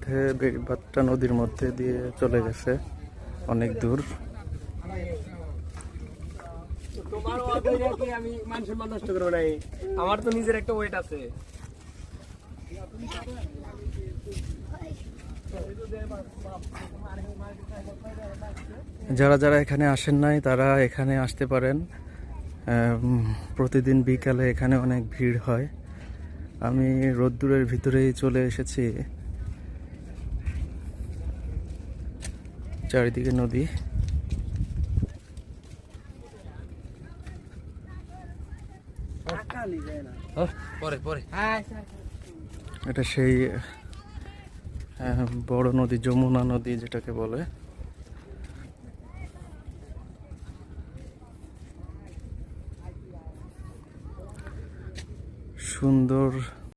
মধ্যে বেড়িবাঁধটা নদীর মধ্যে দিয়ে চলে গেছে অনেক দূর। আমি মানুষের মান নষ্ট করবো নাই, আমার তো নিজের একটা ওয়েট আছে। যারা যারা এখানে আসেন নাই তারা এখানে আসতে পারেন। প্রতিদিন বিকালে এখানে অনেক ভিড় হয়। আমি রোদ্দুরের ভিতরেই চলে এসেছি। চারিদিকে নদী। এটা সেই বড় নদী, যমুনা নদী যেটাকে বলে। সুন্দর